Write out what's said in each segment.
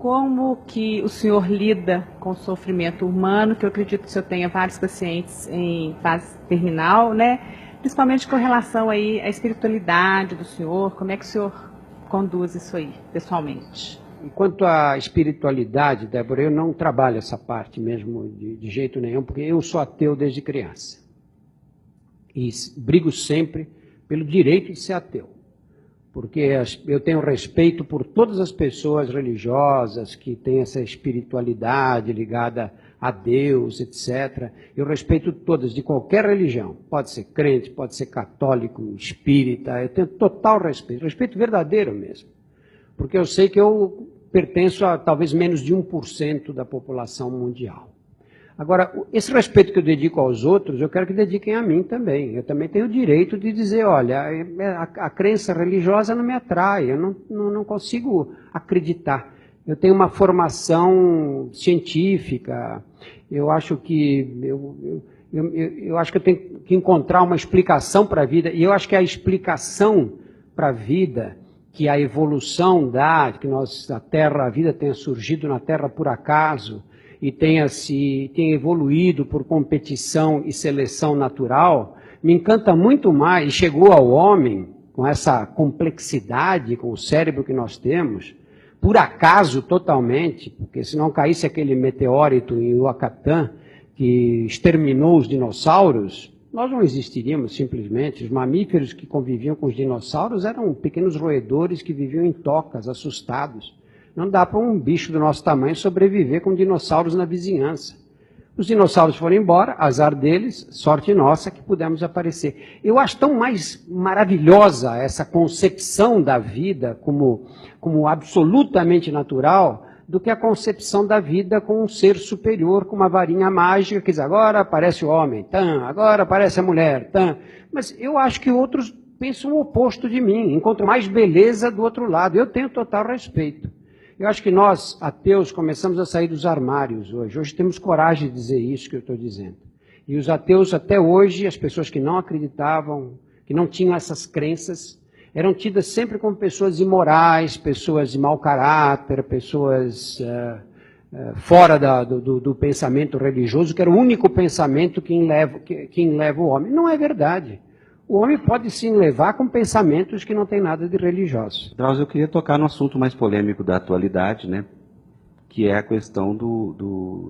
Como que o senhor lida com o sofrimento humano, que eu acredito que o senhor tenha vários pacientes em fase terminal, né? Principalmente com relação aí à espiritualidade do senhor, como é que o senhor conduz isso aí, pessoalmente? Quanto à espiritualidade, Débora, eu não trabalho essa parte mesmo de jeito nenhum, porque eu sou ateu desde criança. E brigo sempre pelo direito de ser ateu. Porque eu tenho respeito por todas as pessoas religiosas que têm essa espiritualidade ligada a Deus, etc. Eu respeito todas, de qualquer religião. Pode ser crente, pode ser católico, espírita, eu tenho total respeito, respeito verdadeiro mesmo. Porque eu sei que eu pertenço a talvez menos de 1% da população mundial. Agora, esse respeito que eu dedico aos outros, eu quero que dediquem a mim também. Eu também tenho o direito de dizer, olha, a crença religiosa não me atrai, eu não consigo acreditar. Eu tenho uma formação científica, eu acho que eu acho que eu tenho que encontrar uma explicação para a vida, e eu acho que a explicação para a vida, que a evolução dá, que a vida tenha surgido na Terra por acaso, e tenha evoluído por competição e seleção natural, me encanta muito mais, e chegou ao homem, com essa complexidade, com o cérebro que nós temos, por acaso totalmente, porque se não caísse aquele meteórito em Yucatán, que exterminou os dinossauros, nós não existiríamos simplesmente. Os mamíferos que conviviam com os dinossauros eram pequenos roedores que viviam em tocas, assustados. Não dá para um bicho do nosso tamanho sobreviver com dinossauros na vizinhança. Os dinossauros foram embora, azar deles, sorte nossa que pudemos aparecer. Eu acho tão mais maravilhosa essa concepção da vida como absolutamente natural do que a concepção da vida com um ser superior, com uma varinha mágica, que diz, agora aparece o homem, agora aparece a mulher. Mas eu acho que outros pensam o oposto de mim, encontram mais beleza do outro lado. Eu tenho total respeito. Eu acho que nós, ateus, começamos a sair dos armários hoje. Hoje temos coragem de dizer isso que eu estou dizendo. E os ateus, até hoje, as pessoas que não acreditavam, que não tinham essas crenças, eram tidas sempre como pessoas imorais, pessoas de mau caráter, pessoas fora do pensamento religioso, que era o único pensamento que enleva o homem. Não é verdade. O homem pode se levar com pensamentos que não tem nada de religioso. Drauzio, eu queria tocar no assunto mais polêmico da atualidade, né? Que é a questão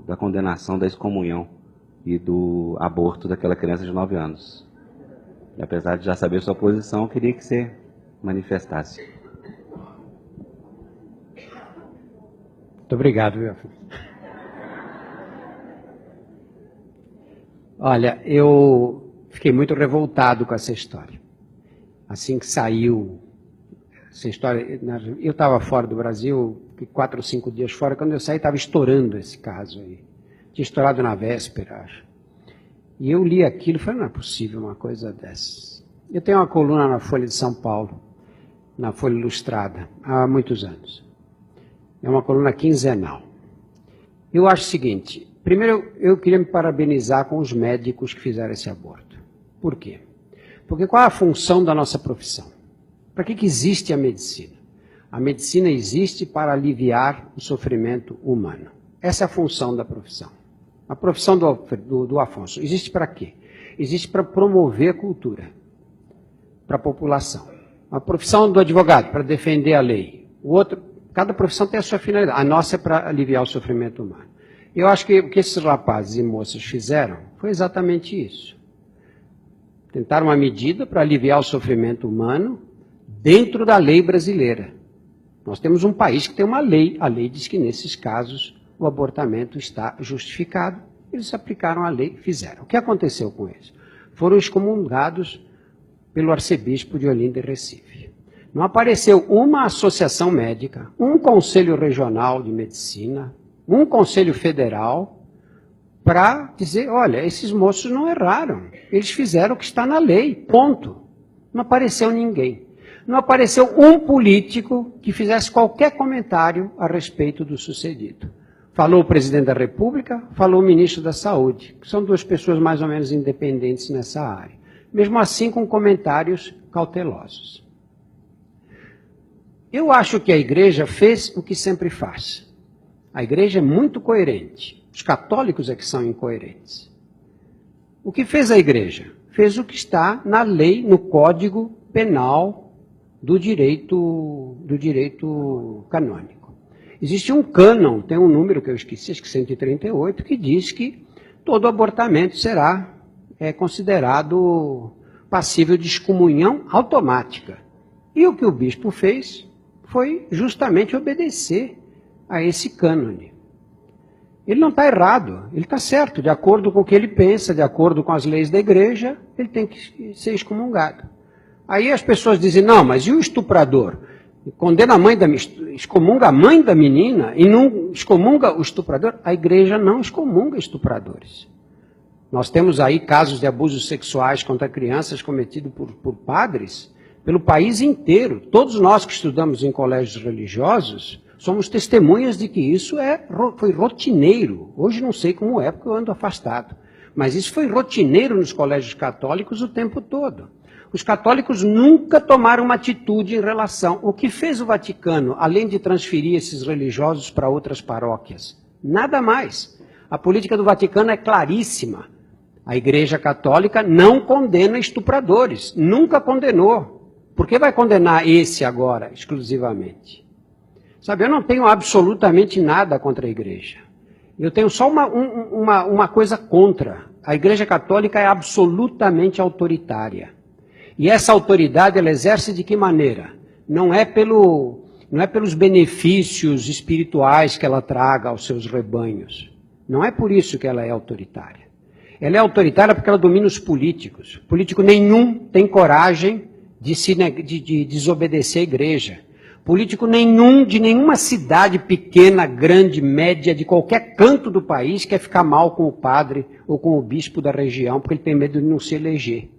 da condenação da excomunhão e do aborto daquela criança de 9 anos. E, apesar de já saber sua posição, eu queria que você manifestasse. Muito obrigado, meu filho. Olha, eu fiquei muito revoltado com essa história. Assim que saiu essa história, eu estava fora do Brasil, 4 ou 5 dias fora, quando eu saí estava estourando esse caso aí. Tinha estourado na véspera, acho. E eu li aquilo e falei, não é possível uma coisa dessas. Eu tenho uma coluna na Folha de São Paulo, na Folha Ilustrada, há muitos anos. É uma coluna quinzenal. Eu acho o seguinte, primeiro eu queria me parabenizar com os médicos que fizeram esse aborto. Por quê? Porque qual é a função da nossa profissão? Para que existe a medicina? A medicina existe para aliviar o sofrimento humano. Essa é a função da profissão. A profissão do Afonso existe para quê? Existe para promover a cultura, para a população. A profissão do advogado, para defender a lei. Cada profissão tem a sua finalidade. A nossa é para aliviar o sofrimento humano. Eu acho que o que esses rapazes e moças fizeram foi exatamente isso. Tentaram uma medida para aliviar o sofrimento humano dentro da lei brasileira. Nós temos um país que tem uma lei. A lei diz que, nesses casos, o abortamento está justificado. Eles aplicaram a lei e fizeram. O que aconteceu com eles? Foram excomungados pelo arcebispo de Olinda e Recife. Não apareceu uma associação médica, um conselho regional de medicina, um conselho federal, para dizer, olha, esses moços não erraram, eles fizeram o que está na lei, ponto. Não apareceu ninguém. Não apareceu um político que fizesse qualquer comentário a respeito do sucedido. Falou o presidente da República, falou o ministro da Saúde, que são 2 pessoas mais ou menos independentes nessa área. Mesmo assim, com comentários cautelosos. Eu acho que a igreja fez o que sempre faz. A igreja é muito coerente. Os católicos é que são incoerentes. O que fez a igreja? Fez o que está na lei, no Código Penal do direito canônico. Existe um cânon, tem um número que eu esqueci, acho que 138, que diz que todo abortamento será considerado passível de excomunhão automática. E o que o bispo fez foi justamente obedecer a esse cânone. Ele não está errado, ele está certo, de acordo com o que ele pensa, de acordo com as leis da igreja, ele tem que ser excomungado. Aí as pessoas dizem, não, mas e o estuprador? Condena a mãe excomunga a mãe da menina e não excomunga o estuprador? A igreja não excomunga estupradores. Nós temos aí casos de abusos sexuais contra crianças cometidos por padres pelo país inteiro. Todos nós que estudamos em colégios religiosos somos testemunhas de que isso foi rotineiro. Hoje não sei como é, porque eu ando afastado. Mas isso foi rotineiro nos colégios católicos o tempo todo. Os católicos nunca tomaram uma atitude em relação. O que fez o Vaticano, além de transferir esses religiosos para outras paróquias? Nada mais. A política do Vaticano é claríssima. A Igreja Católica não condena estupradores. Nunca condenou. Por que vai condenar esse agora, exclusivamente? Sabe, eu não tenho absolutamente nada contra a Igreja. Eu tenho só uma coisa contra. A Igreja Católica é absolutamente autoritária. E essa autoridade ela exerce de que maneira? Não é pelos benefícios espirituais que ela traga aos seus rebanhos. Não é por isso que ela é autoritária. Ela é autoritária porque ela domina os políticos. Político nenhum tem coragem de desobedecer a igreja. Político nenhum, de nenhuma cidade pequena, grande, média, de qualquer canto do país, quer ficar mal com o padre ou com o bispo da região, porque ele tem medo de não se eleger.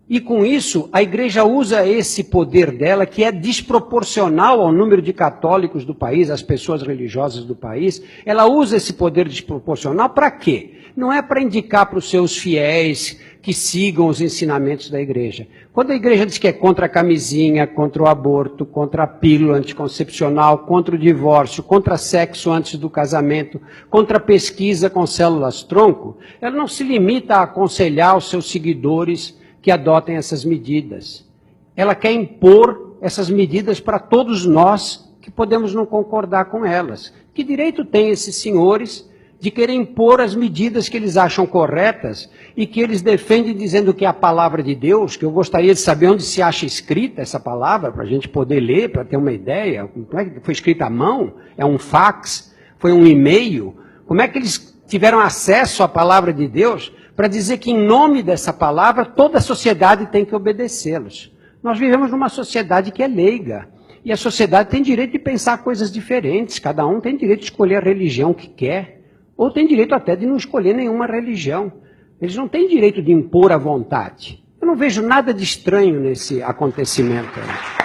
E com isso, a igreja usa esse poder dela, que é desproporcional ao número de católicos do país, às pessoas religiosas do país, ela usa esse poder desproporcional para quê? Não é para indicar para os seus fiéis que sigam os ensinamentos da igreja. Quando a igreja diz que é contra a camisinha, contra o aborto, contra a pílula anticoncepcional, contra o divórcio, contra sexo antes do casamento, contra a pesquisa com células-tronco, ela não se limita a aconselhar os seus seguidores que adotem essas medidas. Ela quer impor essas medidas para todos nós que podemos não concordar com elas. Que direito têm esses senhores de querer impor as medidas que eles acham corretas e que eles defendem dizendo que é a palavra de Deus, que eu gostaria de saber onde se acha escrita essa palavra, para a gente poder ler, para ter uma ideia. Como é que foi escrita à mão? É um fax? Foi um e-mail? Como é que eles tiveram acesso à palavra de Deus para dizer que em nome dessa palavra toda a sociedade tem que obedecê-los? Nós vivemos numa sociedade que é leiga. E a sociedade tem direito de pensar coisas diferentes. Cada um tem direito de escolher a religião que quer. Ou tem direito até de não escolher nenhuma religião. Eles não têm direito de impor a vontade. Eu não vejo nada de estranho nesse acontecimento aí.